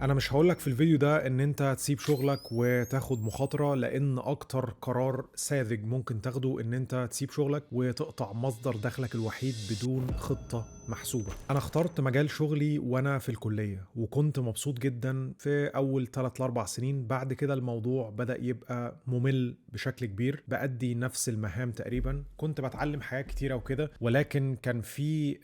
انا مش هقولك في الفيديو ده ان انت تسيب شغلك وتاخد مخاطرة، لان اكتر قرار ساذج ممكن تاخده ان انت تسيب شغلك وتقطع مصدر دخلك الوحيد بدون خطة محسوبة. انا اخترت مجال شغلي وانا في الكلية وكنت مبسوط جدا في اول 3 ل 4 سنين. بعد كده الموضوع بدأ يبقى ممل بشكل كبير، بأدي نفس المهام تقريبا، كنت بتعلم حاجات كتيرة وكده، ولكن كان في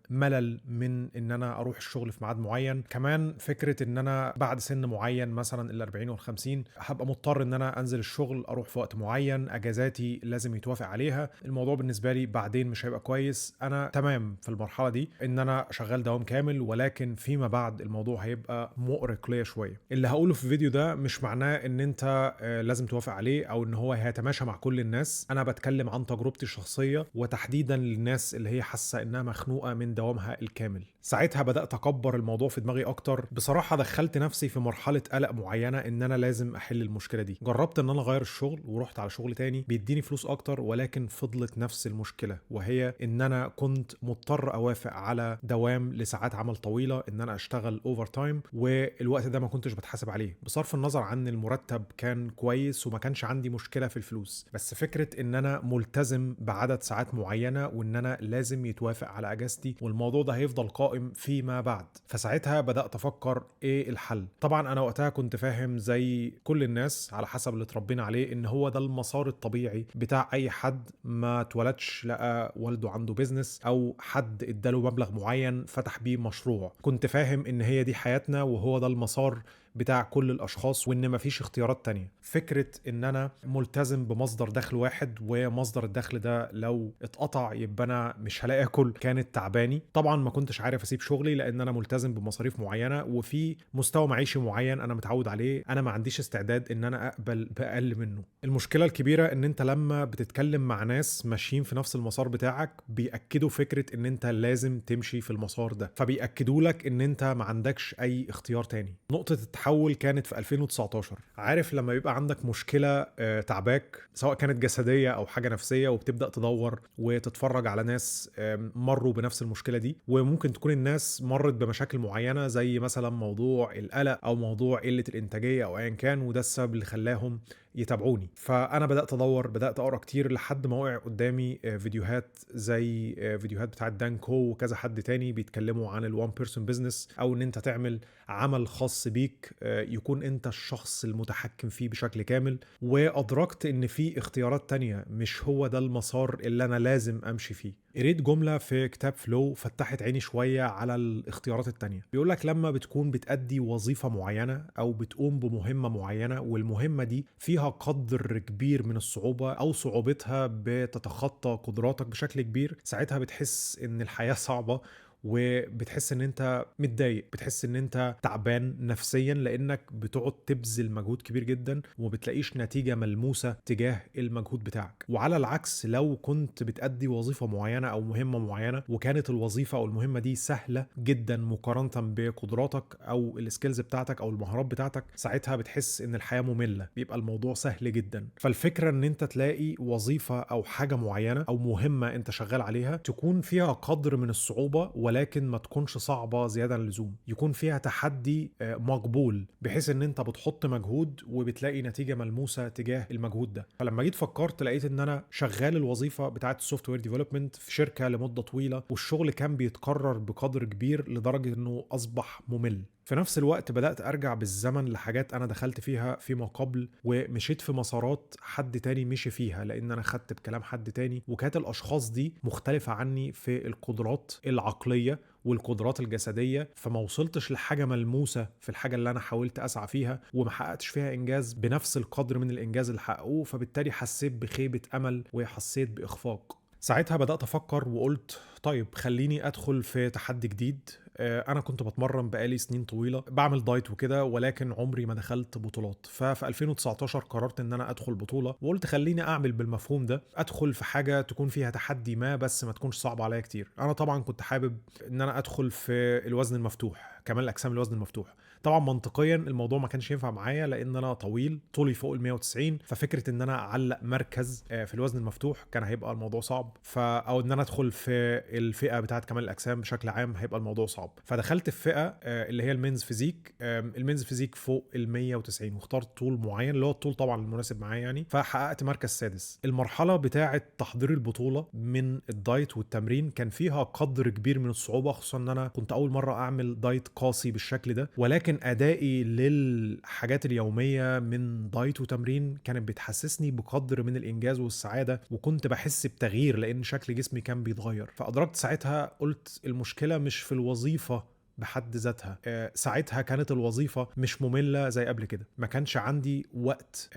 ملل من ان انا اروح الشغل في ميعاد معين. كمان فكرة ان انا بعد سن معين مثلا ال 40 وال 50 هبقى مضطر ان انا انزل الشغل، اروح في وقت معين، اجازاتي لازم يتوافق عليها. الموضوع بالنسبة لي بعدين مش هيبقى كويس. انا تمام في المرحلة دي ان انا شغال دوام كامل، ولكن فيما بعد الموضوع هيبقى مؤرق ليا شوية. اللي هقوله في الفيديو ده مش معناه ان انت لازم توافق عليه او ان هو هيتماشى مع كل الناس. انا بتكلم عن تجربتي الشخصية، وتحديدا للناس اللي هي حاسة انها مخنوقة من دوامها الكامل. ساعتها بدأت اكبر الموضوع في دماغي اكتر. بصراحة دخلت نفسي في مرحلة قلق معينة ان انا لازم احل المشكلة دي. جربت ان انا اغير الشغل ورحت على شغل تاني بيديني فلوس اكتر، ولكن فضلت نفس المشكلة، وهي ان انا كنت مضطر اوافق على دوام لساعات عمل طويلة، ان انا اشتغل اوفر تايم، والوقت ده ما كنتش بتحاسب عليه بصرف النظر عن المرتب كان كويس وما كانش عندي مشكلة في الفلوس. بس فكرة ان انا ملتزم بعدد ساعات معينة وان انا لازم يتوافق على اجازتي، والموضوع ده هيفضل قائم فيما بعد. فساعتها بدأت افكر ايه الحل. طبعا انا وقتها كنت فاهم زي كل الناس على حسب اللي اتربينا عليه ان هو ده المسار الطبيعي بتاع اي حد ما اتولدش لقى والده عنده بيزنس او حد اداله مبلغ معين فتح بيه مشروع. كنت فاهم ان هي دي حياتنا وهو ده المسار بتاع كل الاشخاص، وان مفيش اختيارات تانية. فكرة ان انا ملتزم بمصدر دخل واحد، ومصدر الدخل ده لو اتقطع يبقى انا مش هلاقي اكل، كانت تعباني. طبعا ما كنتش عارف اسيب شغلي لان انا ملتزم بمصاريف معينة وفي مستوى معيشي معين انا متعود عليه. انا ما عنديش استعداد ان انا اقبل باقل منه. المشكلة الكبيرة ان انت لما بتتكلم مع ناس ماشيين في نفس المسار بتاعك بيأكدوا فكرة ان انت لازم تمشي في المسار ده، فبيأكدوا لك ان انت ما عندكش اي اختيار تاني. نقطة التحول كانت في 2019. عارف لما يبقى عندك مشكلة تعباك، سواء كانت جسدية او حاجة نفسية، وبتبدأ تدور وتتفرج على ناس مروا بنفس المشكلة دي، وممكن تكون الناس مرت بمشاكل معينة زي مثلا موضوع القلق او موضوع قلة الانتاجية او ايا كان، وده السبب اللي خلاهم يتابعوني. فانا بدات ادور، بدات اقرا كتير، لحد ما وقع قدامي فيديوهات زي فيديوهات بتاعت دان كو وكذا حد تاني بيتكلموا عن الوان بيرسون بزنس، او ان انت تعمل عمل خاص بيك يكون انت الشخص المتحكم فيه بشكل كامل. وادركت ان في اختيارات تانية، مش هو ده المسار اللي انا لازم امشي فيه. قريت جملة في كتاب فلو فتحت عيني شوية على الاختيارات التانية. بيقولك لما بتكون بتأدي وظيفة معينة أو بتقوم بمهمة معينة، والمهمة دي فيها قدر كبير من الصعوبة أو صعوبتها بتتخطى قدراتك بشكل كبير، ساعتها بتحس إن الحياة صعبة، وبتحس ان انت متضايق، بتحس ان انت تعبان نفسيا، لانك بتقعد تبذل مجهود كبير جدا وما بتلاقيش نتيجة ملموسة تجاه المجهود بتاعك. وعلى العكس لو كنت بتأدي وظيفة معينة او مهمة معينة وكانت الوظيفة او المهمة دي سهلة جدا مقارنة بقدراتك او السكيلز بتاعتك او المهارات بتاعتك، ساعتها بتحس ان الحياة مملة، بيبقى الموضوع سهل جدا. فالفكرة ان انت تلاقي وظيفة او حاجة معينة او مهمة انت شغال عليها تكون فيها قدر من الصعوبة، ولكن ما تكونش صعبة زيادة عن اللزوم، يكون فيها تحدي مقبول، بحيث ان انت بتحط مجهود وبتلاقي نتيجة ملموسة تجاه المجهود ده. فلما جيت فكرت لقيت ان انا شغال الوظيفة بتاعت السوفت وير ديفلوبمنت في شركة لمدة طويلة، والشغل كان بيتكرر بقدر كبير لدرجة انه اصبح ممل. في نفس الوقت بدأت أرجع بالزمن لحاجات أنا دخلت فيها فيما قبل، ومشيت في مسارات حد تاني مشي فيها، لأن أنا خدت بكلام حد تاني، وكانت الأشخاص دي مختلفة عني في القدرات العقلية والقدرات الجسدية، فما وصلتش لحاجة ملموسة في الحاجة اللي أنا حاولت أسعى فيها، وما حققتش فيها إنجاز بنفس القدر من الإنجاز اللي حققوه، فبالتالي حسيت بخيبة أمل وحسيت بإخفاق. ساعتها بدأت أفكر وقلت طيب خليني أدخل في تحدي جديد. أنا كنت بتمرن بقالي سنين طويلة، بعمل دايت وكده، ولكن عمري ما دخلت بطولات. ففي 2019 قررت إن أنا أدخل بطولة، وقلت خليني أعمل بالمفهوم ده، أدخل في حاجة تكون فيها تحدي ما بس ما تكونش صعبة عليا كتير. أنا طبعا كنت حابب إن أنا أدخل في الوزن المفتوح، كمال الأجسام الوزن المفتوح. طبعا منطقيا الموضوع ما كانش ينفع معايا لان انا طويل، طولي فوق ال 190، ففكره ان انا اعلق مركز في الوزن المفتوح كان هيبقى الموضوع صعب، او ان انا ادخل في الفئه بتاعه كمال الاجسام بشكل عام هيبقى الموضوع صعب. فدخلت في فئه اللي هي المينز فيزيك. المينز فيزيك فوق ال 190، واخترت طول معين اللي هو الطول طبعا المناسب معايا يعني، فحققت مركز سادس. المرحله بتاعه تحضير البطوله من الدايت والتمرين كان فيها قدر كبير من الصعوبه، خصوصا ان انا كنت اول مره اعمل دايت قاسي بالشكل ده، ولكن ادائي للحاجات اليوميه من دايت وتمرين كانت بتحسسني بقدر من الانجاز والسعاده، وكنت بحس بتغيير لان شكل جسمي كان بيتغير. فادركت ساعتها، قلت المشكله مش في الوظيفه بحد ذاتها. ساعتها كانت الوظيفة مش مملة زي قبل كده، ما كانش عندي وقت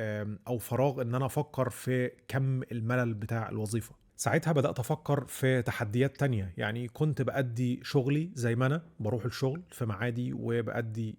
او فراغ ان انا افكر في كم الملل بتاع الوظيفة. ساعتها بدأت أفكر في تحديات تانية، يعني كنت بأدي شغلي زي ما أنا بروح الشغل في معادي وبأدي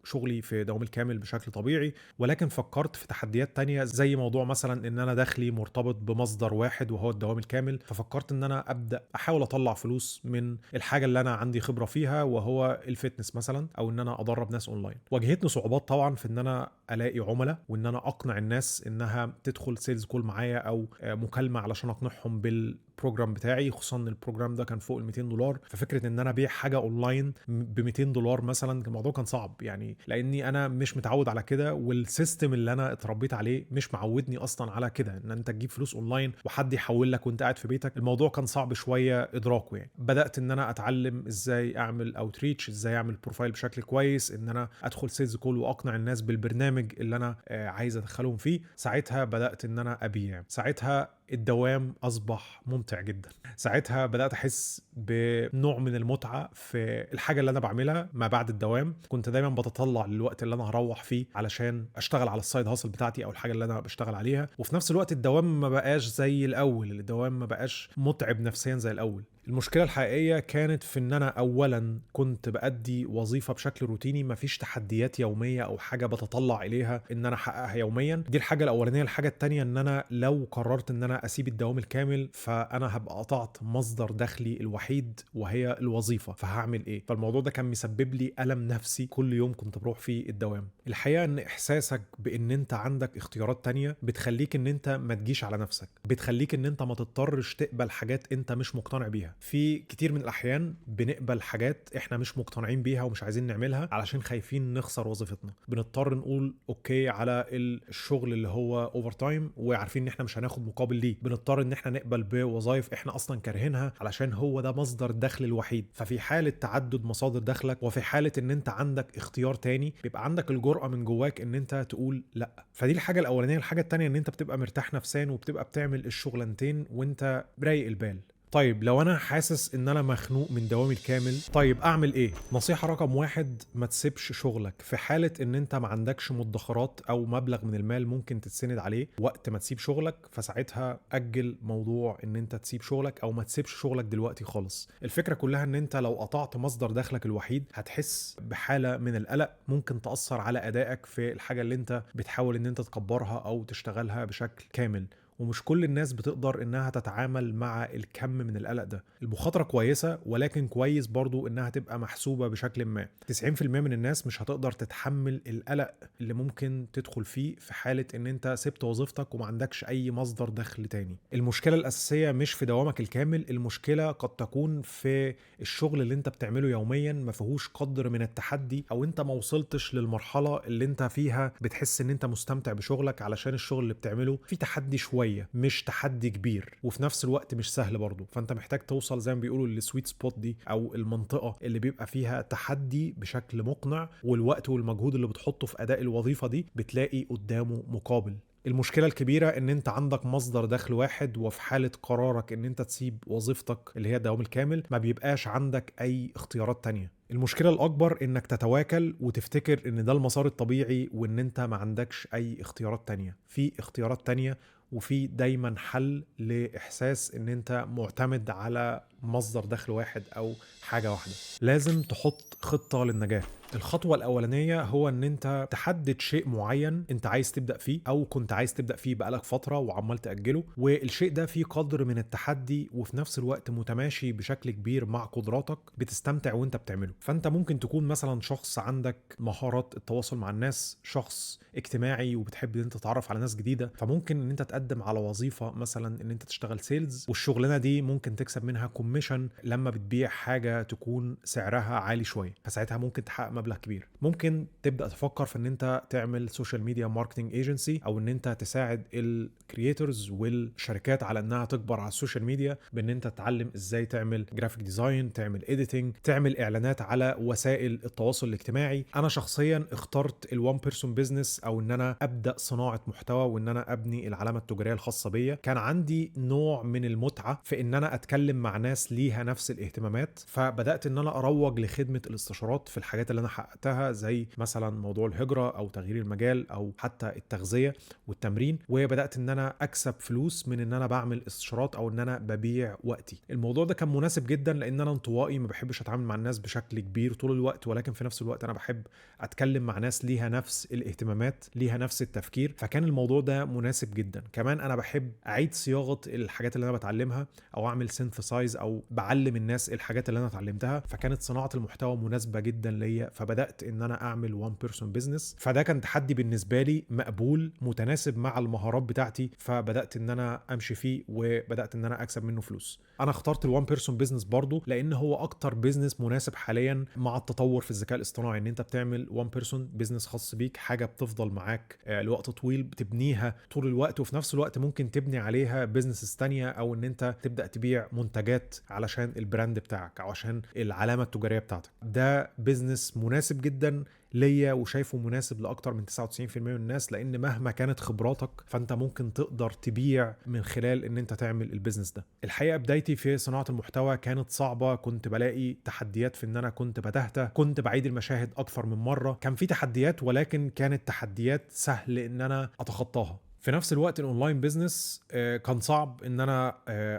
شغلي في دوام الكامل بشكل طبيعي، ولكن فكرت في تحديات تانية زي موضوع مثلا ان انا دخلي مرتبط بمصدر واحد وهو الدوام الكامل. ففكرت ان انا ابدا احاول اطلع فلوس من الحاجه اللي انا عندي خبره فيها وهو الفتنس مثلا، او ان انا ادرب ناس اونلاين. واجهتني صعوبات طبعا في ان انا الاقي عملاء وان انا اقنع الناس انها تدخل سيلز كول معايا او مكالمه علشان اقنعهم بالبروجرام بتاعي، خصوصا ان البروجرام ده كان فوق ال 200 دولار. ففكره ان انا ابيع حاجه اونلاين ب 200 دولار مثلا الموضوع كان صعب يعني، لاني انا مش متعود على كده، والسيستم اللي انا اتربيت عليه مش معودني اصلا على كده، ان انت تجيب فلوس اونلاين وحد يحول لك وانت قاعد في بيتك. الموضوع كان صعب شويه ادراكه يعني. بدات ان انا اتعلم ازاي اعمل اوتريتش، ازاي اعمل بروفايل بشكل كويس، ان انا ادخل سيلز كول واقنع الناس بالبرنامج اللي انا عايز ادخلهم فيه. ساعتها بدات ان انا ابيع. ساعتها الدوام اصبح ممتع جدا. ساعتها بدات احس بنوع من المتعه في الحاجه اللي انا بعملها ما بعد الدوام. كنت دايما بتطلع للوقت اللي انا هروح فيه علشان اشتغل على السايد هاسل بتاعتي او الحاجه اللي انا بشتغل عليها، وفي نفس الوقت الدوام ما بقاش زي الاول، الدوام ما بقاش متعب نفسيا زي الاول. المشكله الحقيقيه كانت في ان انا اولا كنت بادي وظيفه بشكل روتيني، ما فيش تحديات يوميه او حاجه بتطلع اليها ان انا احققها يوميا. دي الحاجه الاولانيه. الحاجه الثانيه ان انا لو قررت ان انا اسيب الدوام الكامل فانا هبقى قطعت مصدر دخلي الوحيد وهي الوظيفه، فهعمل ايه؟ فالموضوع ده كان مسبب لي الم نفسي كل يوم كنت بروح فيه الدوام. الحقيقه ان احساسك بان انت عندك اختيارات تانية بتخليك ان انت ما تجيش على نفسك، بتخليك ان انت ما تضطرش تقبل حاجات انت مش مقتنع بيها. في كتير من الاحيان بنقبل حاجات احنا مش مقتنعين بيها ومش عايزين نعملها علشان خايفين نخسر وظيفتنا. بنضطر نقول اوكي على الشغل اللي هو اوفر تايم وعارفين ان احنا مش هناخد مقابل ليه. بنضطر ان احنا نقبل بوظائف احنا اصلا كارهينها علشان هو ده مصدر الدخل الوحيد. ففي حالة تعدد مصادر دخلك وفي حالة ان انت عندك اختيار تاني بيبقى عندك الجرأة من جواك ان انت تقول لا. فدي الحاجة الاولانية. الحاجة التانية ان انت بتبقى مرتاح نفسيا وبتبقى بتعمل الشغلانتين وانت رايق البال. طيب لو انا حاسس ان انا مخنوق من دوامي الكامل، طيب اعمل ايه؟ نصيحة رقم 1، ما تسيبش شغلك. في حالة ان انت ما عندكش مدخرات او مبلغ من المال ممكن تتسند عليه وقت ما تسيب شغلك، فساعتها اجل موضوع ان انت تسيب شغلك او ما تسيبش شغلك دلوقتي خالص. الفكرة كلها ان انت لو قطعت مصدر دخلك الوحيد هتحس بحالة من القلق ممكن تأثر على ادائك في الحاجة اللي انت بتحاول ان انت تكبرها او تشتغلها بشكل كامل. ومش كل الناس بتقدر انها تتعامل مع الكم من القلق ده. المخاطرة كويسة، ولكن كويس برضو انها تبقى محسوبة بشكل ما. 90% من الناس مش هتقدر تتحمل القلق اللي ممكن تدخل فيه في حالة ان انت سبت وظيفتك وما عندكش اي مصدر دخل تاني. المشكلة الاساسية مش في دوامك الكامل، المشكلة قد تكون في الشغل اللي انت بتعمله يوميا ما فيهوش قدر من التحدي، او انت ما وصلتش للمرحلة اللي انت فيها بتحس ان انت مستمتع بشغلك علشان الشغل اللي بتعمله في تحدي شوية، مش تحدي كبير، وفي نفس الوقت مش سهل برضه. فانت محتاج توصل زي ما بيقولوا للسويت سبوت دي، او المنطقة اللي بيبقى فيها تحدي بشكل مقنع، والوقت والمجهود اللي بتحطه في اداء الوظيفة دي بتلاقي قدامه مقابل. المشكلة الكبيرة ان انت عندك مصدر دخل واحد، وفي حالة قرارك ان انت تسيب وظيفتك اللي هي الدوام الكامل ما بيبقاش عندك اي اختيارات تانية. المشكلة الأكبر إنك تتواكل وتفتكر إن ده المسار الطبيعي وإن أنت ما عندكش أي اختيارات تانية. في اختيارات تانية، وفي دايما حل لإحساس إن أنت معتمد على مصدر دخل واحد او حاجة واحدة. لازم تحط خطة للنجاح. الخطوة الأولانية هو إن أنت تحدد شيء معين أنت عايز تبدأ فيه أو كنت عايز تبدأ فيه بقالك فترة وعمال تأجله، والشيء ده فيه قدر من التحدي وفي نفس الوقت متماشي بشكل كبير مع قدراتك، بتستمتع وأنت بتعمله. فأنت ممكن تكون مثلا شخص عندك مهارات التواصل مع الناس، شخص اجتماعي وبتحب إن أنت تتعرف على ناس جديدة، فممكن إن أنت تقدم على وظيفة مثلا إن أنت تشتغل سيلز، والشغلانة دي ممكن تكسب منها كوميشن لما بتبيع حاجة تكون سعرها عالي شوية، فساعتها ممكن تحقق مبلغ كبير. ممكن تبدا تفكر في ان انت تعمل سوشيال ميديا ماركتنج ايجنسي، او ان انت تساعد الكرييتورز والشركات على انها تكبر على السوشيال ميديا بان انت تتعلم ازاي تعمل جرافيك ديزاين، تعمل اديتنج، تعمل اعلانات على وسائل التواصل الاجتماعي. انا شخصيا اخترت الوان بيرسون بزنس، او ان انا ابدا صناعه محتوى وان انا ابني العلامه التجاريه الخاصه بيا. كان عندي نوع من المتعه في ان انا اتكلم مع ناس ليها نفس الاهتمامات، فبدات ان انا اروج لخدمه الاستشارات في الحاجات اللي انا حققتها، زي مثلا موضوع الهجرة او تغيير المجال او حتى التغذية والتمرين، وبدأت ان انا اكسب فلوس من ان انا بعمل استشارات او ان انا ببيع وقتي. الموضوع ده كان مناسب جدا لان انا انطوائي، ما بحبش اتعامل مع الناس بشكل كبير طول الوقت، ولكن في نفس الوقت انا بحب اتكلم مع ناس ليها نفس الاهتمامات، ليها نفس التفكير، فكان الموضوع ده مناسب جدا. كمان انا بحب اعيد صياغة الحاجات اللي انا بتعلمها او اعمل سينثسايز او بعلم الناس الحاجات اللي انا اتعلمتها، فكانت صناعة المحتوى مناسبة جدا ليا، فبدأت ان انا اعمل وان بيرسون بزنس. فده كان تحدي بالنسبه لي مقبول، متناسب مع المهارات بتاعتي، فبدات ان انا امشي فيه وبدات ان انا اكسب منه فلوس. انا اخترت الوان بيرسون بزنس برضو لان هو اكتر بزنس مناسب حاليا مع التطور في الذكاء الاصطناعي، ان انت بتعمل وان بيرسون بزنس خاص بيك، حاجه بتفضل معاك لوقت طويل، بتبنيها طول الوقت، وفي نفس الوقت ممكن تبني عليها بزنس تانية، او ان انت تبدا تبيع منتجات علشان البراند بتاعك او عشان العلامه التجاريه بتاعتك. ده بزنس مناسب جدا ليا وشايفه مناسب لاكتر من 99% من الناس، لان مهما كانت خبراتك فانت ممكن تقدر تبيع من خلال ان انت تعمل البيزنس ده. الحقيقه بدايتي في صناعه المحتوى كانت صعبه، كنت بلاقي تحديات في ان انا كنت بتهته، كنت بعيد المشاهد اكثر من مره، كان في تحديات ولكن كانت تحديات سهل ان انا اتخطاها. في نفس الوقت الاونلاين بيزنس كان صعب ان انا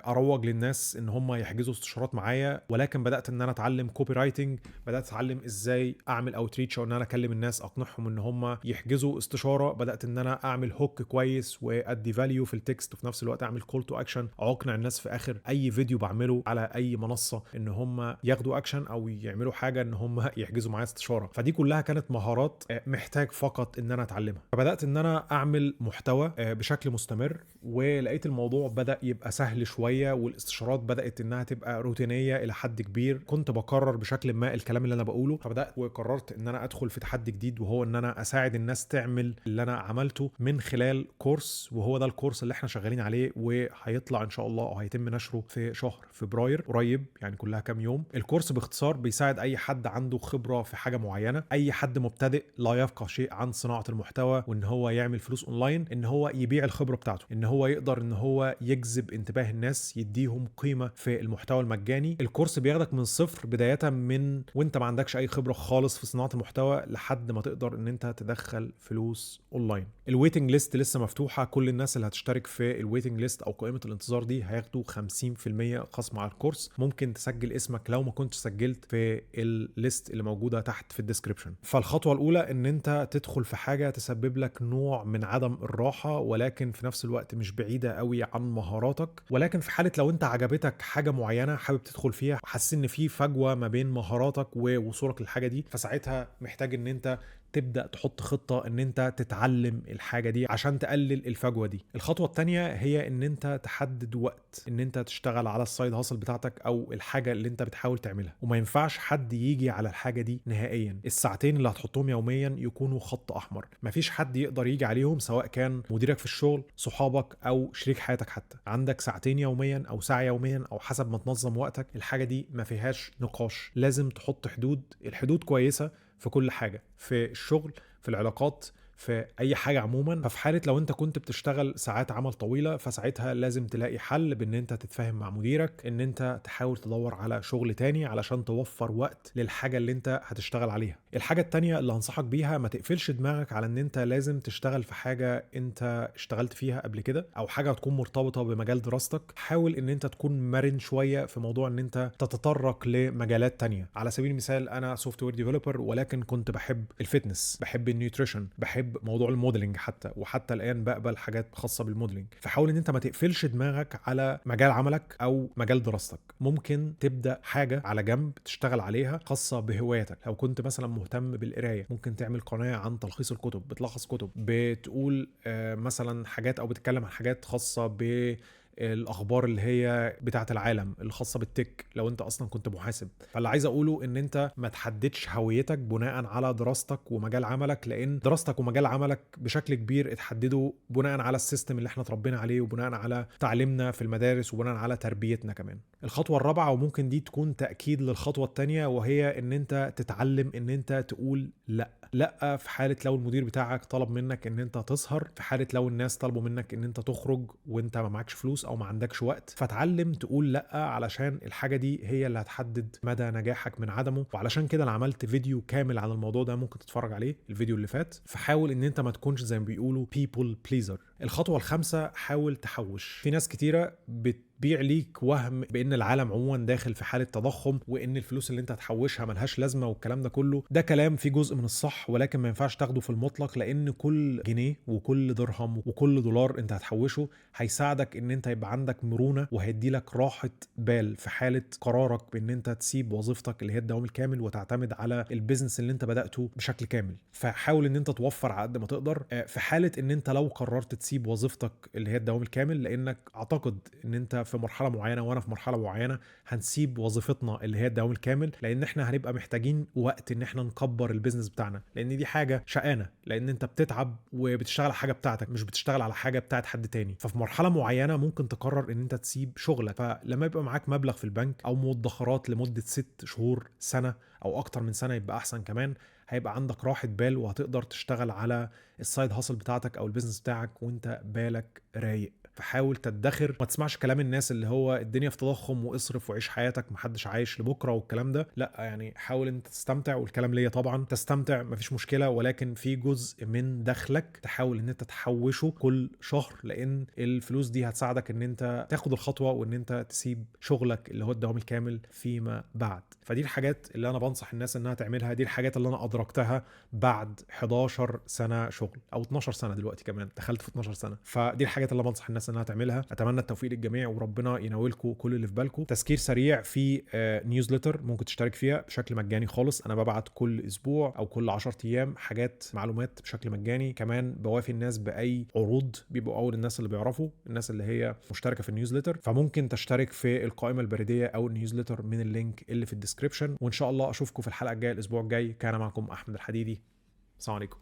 اروج للناس ان هم يحجزوا استشارات معايا، ولكن بدات ان انا اتعلم كوبي رايتنج، بدات اتعلم ازاي اعمل اوتريتش، او ان انا اكلم الناس اقنعهم ان هم يحجزوا استشاره، بدات ان انا اعمل هوك كويس وادي فاليو في التكست، وفي نفس الوقت اعمل كول تو اكشن، او اقنع الناس في اخر اي فيديو بعمله على اي منصه ان هم ياخدوا اكشن او يعملوا حاجه ان هم يحجزوا معايا استشاره. فدي كلها كانت مهارات محتاج فقط ان انا اتعلمها. فبدات ان انا اعمل محتوى بشكل مستمر، ولقيت الموضوع بدأ يبقى سهل شوية، والاستشارات بدأت انها تبقى روتينية الى حد كبير، كنت بكرر بشكل ما الكلام اللي انا بقوله، فبدأت وقررت ان انا ادخل في تحدي جديد، وهو ان انا اساعد الناس تعمل اللي انا عملته من خلال كورس، وهو ده الكورس اللي احنا شغالين عليه وهيطلع ان شاء الله او هيتم نشره في شهر فبراير قريب، يعني كلها كام يوم. الكورس باختصار بيساعد اي حد عنده خبرة في حاجة معينة، اي حد مبتدئ لا يفقه شيء عن صناعة المحتوى وان هو يعمل فلوس اونلاين، ان هو يبيع الخبرة بتاعته، ان هو يقدر ان هو يجذب انتباه الناس، يديهم قيمة في المحتوى المجاني. الكورس بياخدك من الصفر بداية من وانت ما عندكش اي خبرة خالص في صناعة المحتوى لحد ما تقدر ان انت تدخل فلوس اونلاين. الويتنج ليست لسه مفتوحة، كل الناس اللي هتشترك في الويتنج ليست او قائمة الانتظار دي هياخدوا 50% خصم على الكورس. ممكن تسجل اسمك لو ما كنتش سجلت في الليست اللي موجودة تحت في الديسكريبشن. فالخطوة الاولى ان انت تدخل في حاجة تسبب لك نوع من عدم الراحة، ولكن في نفس الوقت مش بعيدة قوي عن مهاراتك. ولكن في حالة لو انت عجبتك حاجة معينة حابب تدخل فيها، حاسس ان في فجوة ما بين مهاراتك ووصولك للحاجة دي، فساعتها محتاج ان انت تبدأ تحط خطة ان انت تتعلم الحاجة دي عشان تقلل الفجوة دي. الخطوة التانية هي ان انت تحدد وقت ان انت تشتغل على السايد هاسل بتاعتك او الحاجة اللي انت بتحاول تعملها، وما ينفعش حد يجي على الحاجة دي نهائيا. الساعتين اللي هتحطهم يوميا يكونوا خط احمر، مفيش حد يقدر يجي عليهم، سواء كان مديرك في الشغل، صحابك، او شريك حياتك. حتى عندك ساعتين يوميا او ساعة يوميا او حسب ما تنظم وقتك، الحاجة دي ما فيهاش نقاش، لازم تحط حدود. الحدود كويسة في كل حاجة، في الشغل، في العلاقات، في اي حاجه عموما. ففي حاله لو انت كنت بتشتغل ساعات عمل طويله، فساعتها لازم تلاقي حل بان انت تتفاهم مع مديرك ان انت تحاول تدور على شغل تاني علشان توفر وقت للحاجه اللي انت هتشتغل عليها. الحاجه التانيه اللي هنصحك بيها، ما تقفلش دماغك على ان انت لازم تشتغل في حاجه انت اشتغلت فيها قبل كده او حاجه تكون مرتبطه بمجال دراستك. حاول ان انت تكون مرن شويه في موضوع ان انت تتطرق لمجالات تانية. على سبيل المثال انا سوفت وير ديفلوبر، ولكن كنت بحب الفتنس، بحب النيوتريشن، بحب موضوع الموديلنج حتى، وحتى الان بقبل حاجات خاصه بالموديلنج. فحاول ان انت ما تقفلش دماغك على مجال عملك او مجال دراستك. ممكن تبدا حاجه على جنب تشتغل عليها خاصه بهواياتك. لو كنت مثلا مهتم بالقرايه، ممكن تعمل قناه عن تلخيص الكتب، بتلخص كتب، بتقول مثلا حاجات او بتتكلم عن حاجات خاصه الاخبار اللي هي بتاعه العالم الخاصه بالتك لو انت اصلا كنت محاسب. فاللي عايز اقوله ان انت ما تحددش هويتك بناء على دراستك ومجال عملك، لان دراستك ومجال عملك بشكل كبير اتحددوا بناء على السيستم اللي احنا اتربينا عليه، وبناء على تعليمنا في المدارس، وبناء على تربيتنا كمان. الخطوه الرابعه، وممكن دي تكون تاكيد للخطوه الثانيه، وهي ان انت تتعلم ان انت تقول لا. لا في حاله لو المدير بتاعك طلب منك ان انت تسهر، في حاله لو الناس طلبوا منك ان انت تخرج وانت ما معكش فلوس او ما عندكش وقت. فتعلم تقول لا، علشان الحاجه دي هي اللي هتحدد مدى نجاحك من عدمه. وعلشان كده انا عملت فيديو كامل عن الموضوع ده، ممكن تتفرج عليه الفيديو اللي فات. فحاول ان انت ما تكونش زي ما بيقولوا people pleaser. الخطوه الخامسه، حاول تحوش. في ناس كتيره بيع ليك وهم بان العالم عموما داخل في حاله تضخم، وان الفلوس اللي انت هتحوشها ملهاش لازمه، والكلام ده كله ده كلام فيه جزء من الصح، ولكن ما ينفعش تاخده في المطلق. لان كل جنيه وكل درهم وكل دولار انت هتحوشه هيساعدك ان انت يبقى عندك مرونه، وهيدي لك راحه بال في حاله قرارك بان انت تسيب وظيفتك اللي هي الدوام الكامل وتعتمد على البيزنس اللي انت بداته بشكل كامل. فحاول ان انت توفر على قد ما تقدر في حاله ان انت لو قررت تسيب وظيفتك اللي هي الدوام الكامل. لانك اعتقد ان انت في مرحله معينه وانا في مرحله معينه هنسيب وظيفتنا اللي هي الدوام الكامل، لان احنا هنبقى محتاجين وقت ان احنا نكبر البيزنس بتاعنا. لان دي حاجه شقانه، لان انت بتتعب وبتشتغل على حاجه بتاعتك، مش بتشتغل على حاجه بتاعت حد تاني. ففي مرحله معينه ممكن تقرر ان انت تسيب شغلك. فلما يبقى معاك مبلغ في البنك او مدخرات لمده 6 شهور، سنه او اكتر من سنه، يبقى احسن كمان. هيبقى عندك راحه بال، وهتقدر تشتغل على السايد هاسل بتاعتك او البيزنس بتاعك وانت بالك رايق. فحاول تدخر، ما تسمعش كلام الناس اللي هو الدنيا في تضخم واصرف وعيش حياتك، محدش عايش لبكره والكلام ده. لا يعني حاول انت تستمتع، والكلام ليا طبعا تستمتع مفيش مشكله، ولكن في جزء من دخلك تحاول ان انت تحوشه كل شهر، لان الفلوس دي هتساعدك ان انت تاخد الخطوه وان انت تسيب شغلك اللي هو الدوام الكامل فيما بعد. فدي الحاجات اللي انا بنصح الناس انها تعملها. دي الحاجات اللي انا ادركتها بعد 11 سنه شغل، او 12 سنه دلوقتي كمان، دخلت في 12 سنه. فدي الحاجات اللي بنصح الناس انها تعملها. اتمنى التوفيق للجميع، وربنا يناولكم كل اللي في بالكم. تذكير سريع، في نيوزلتر ممكن تشترك فيها بشكل مجاني خالص. انا ببعت كل اسبوع او كل 10 ايام حاجات معلومات بشكل مجاني. كمان بوافي الناس باي عروض، بيبقوا اول الناس اللي بيعرفوا، الناس اللي هي مشتركه في النيوزلتر. فممكن تشترك في القائمه البريديه او النيوزلتر من اللينك اللي في الديسكريبشن. وان شاء الله اشوفكم في الحلقه الجايه الاسبوع الجاي. كان معكم احمد الحديدي. السلام عليكم.